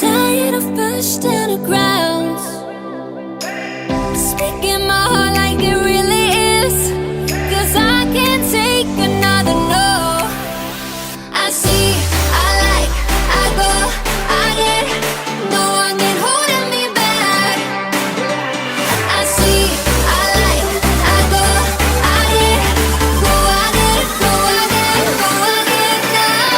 tired of pushed underground, speaking my heart like it really is. 'Cause I can't take another no. I see, I like, I go, I get. No one can holding me back. I see, I like, I go, I get. Go, I get, go, I get, go, I get now.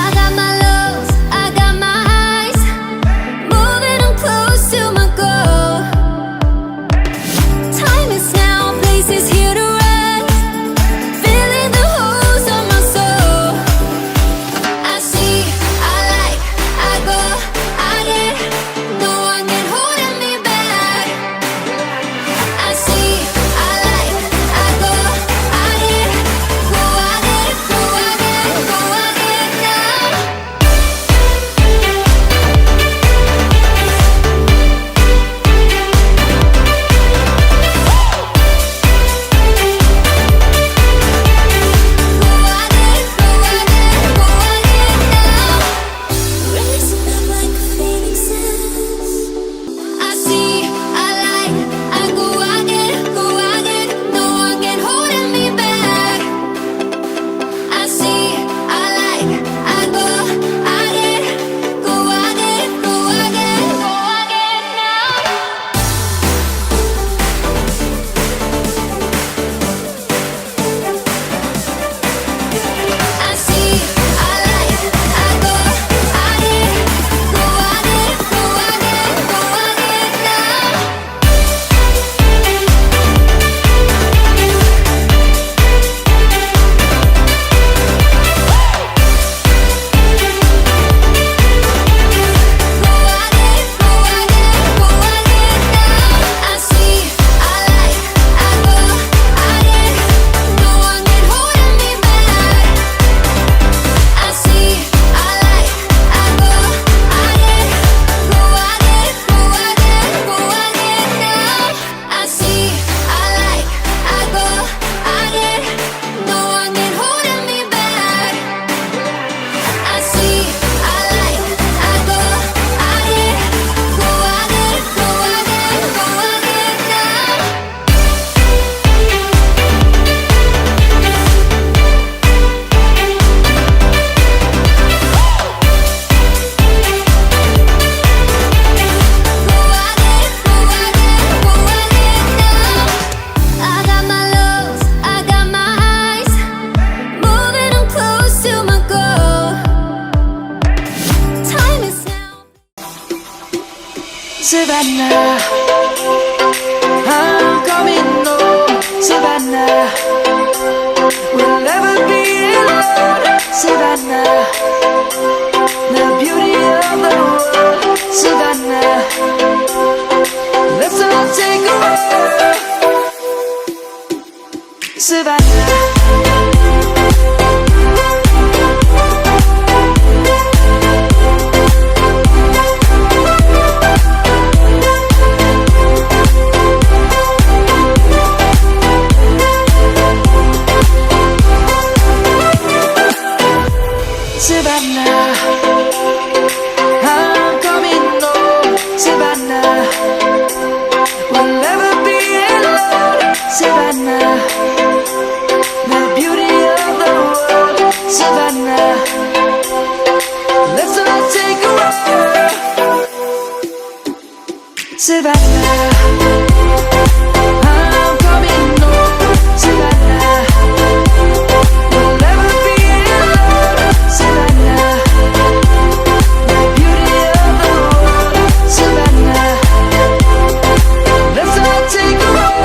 I got my lows, I got my highs, moving on close to my goal. Time is now, place is here to rise, filling the holes of my soul. I see, I like, I go, I get. No one can holding me back. I see, I like, I go, I get. Go, I get, go, I get, go, I get now. Raising up like a phoenix says. I see, I like, I go, I get, go, I get. No one can holding me back. I see, I like, I go, I get, go, I get, go, I get, go, I get now. I see, I like, I go, I get, go, I get, go, I get, go, I get now. I see, I like, I go, I get. No one can holding me back. I see, I like, I go, I get. Go, I get, go, I get, go, I get now. I see, I like, I go, I get. No one can holding me back. I see, I like, I go, I get. Go, I get, go, I get, go, I get now. I got my lows, I got my highs, moving on close to my goal. Time is now. Savannah, I'm coming home. Savannah, we'll never be alone. Savannah, the beauty of the world. Savannah, let's all take a walk. Savannah. Savannah, I'm coming home. Savannah, we'll never be alone. Savannah, the beauty of the world. Savannah, let's all take a walk. Savannah, I'm coming home. Savannah, we'll never be alone. Savannah, the beauty of the world. Savannah, let's all take a walk.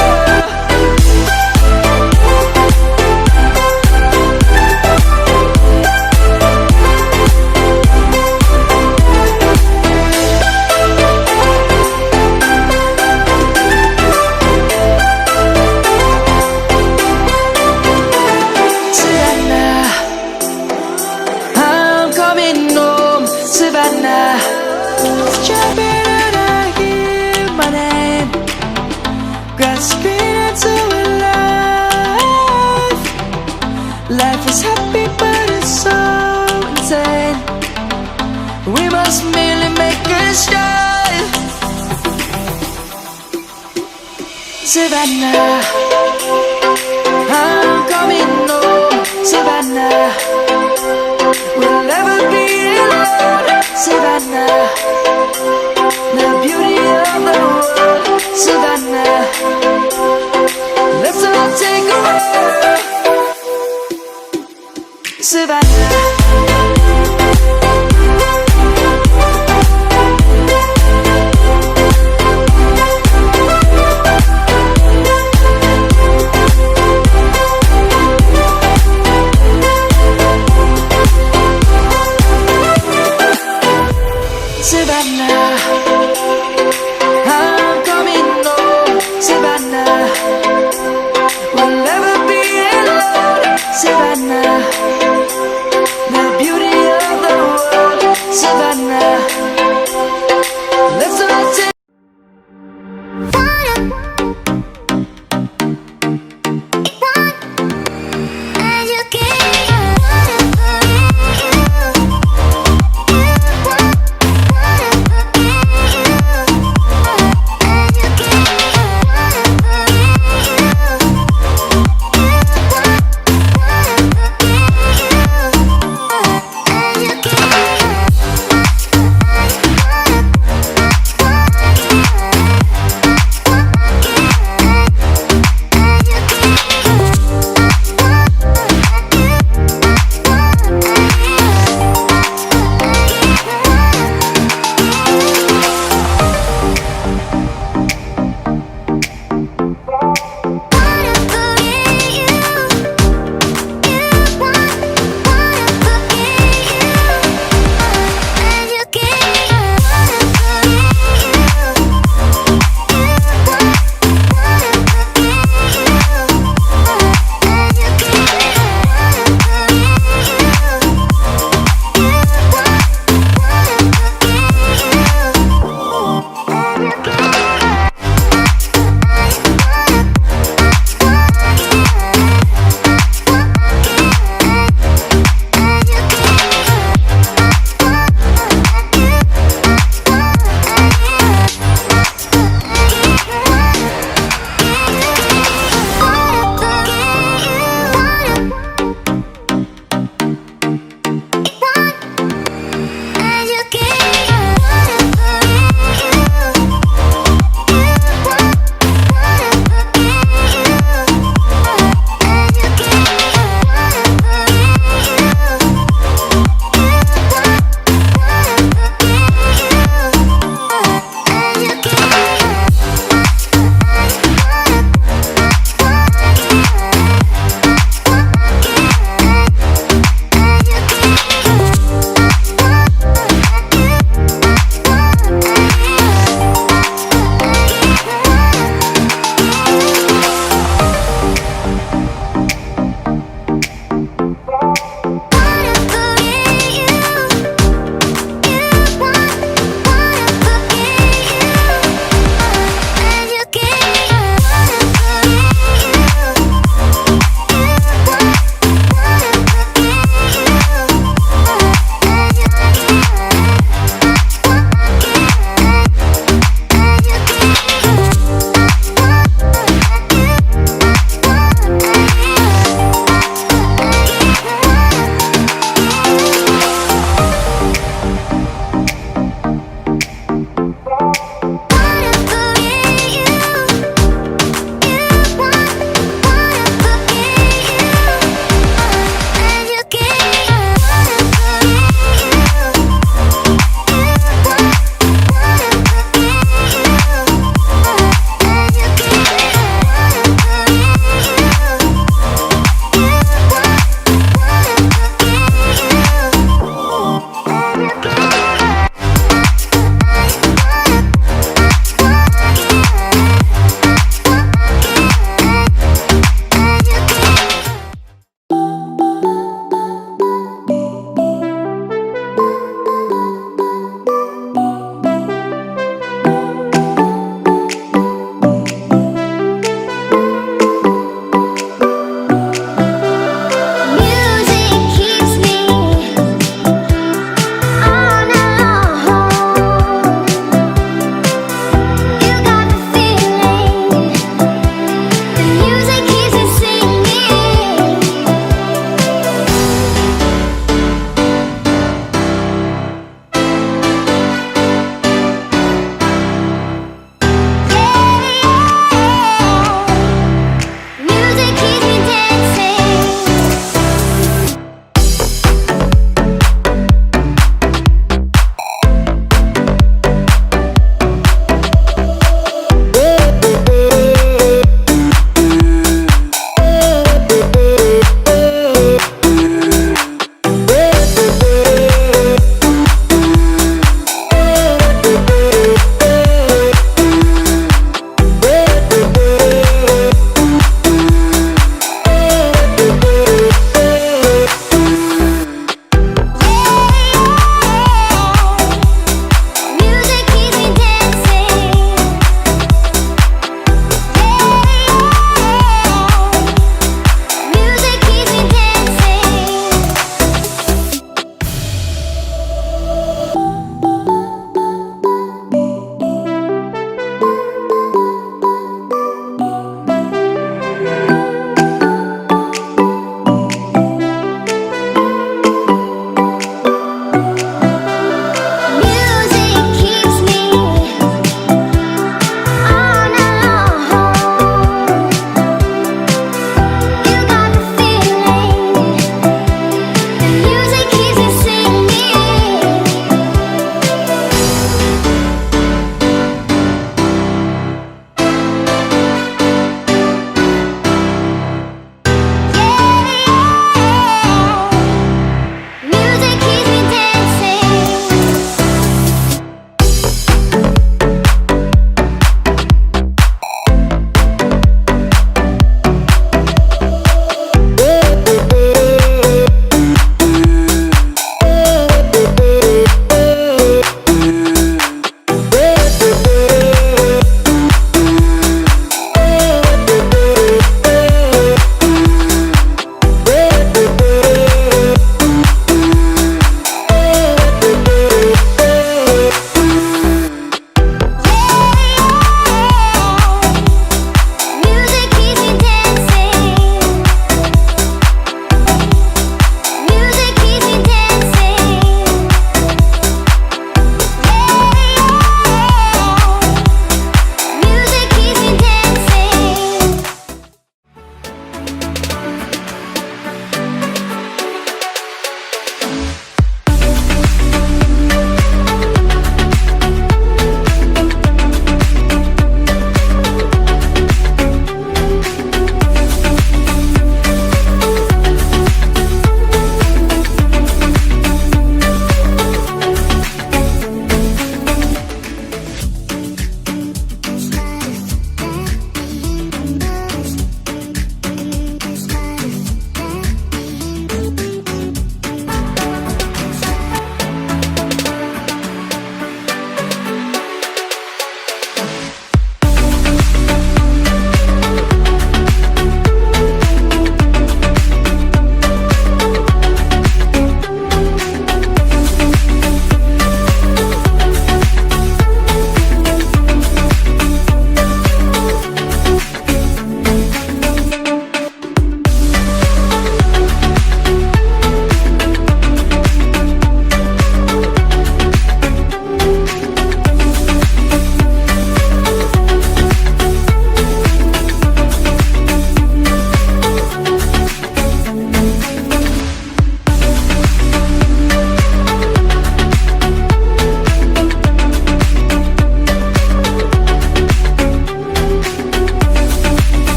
Savannah. Jumping and I hear my name, grasping into a life. Life is happy but it's so insane. We must merely make a start. Savannah, I'm coming home. Savannah, we'll never be alone. Savannah, the beauty of the world. Savannah, let's all take a walk. Savannah. Savannah.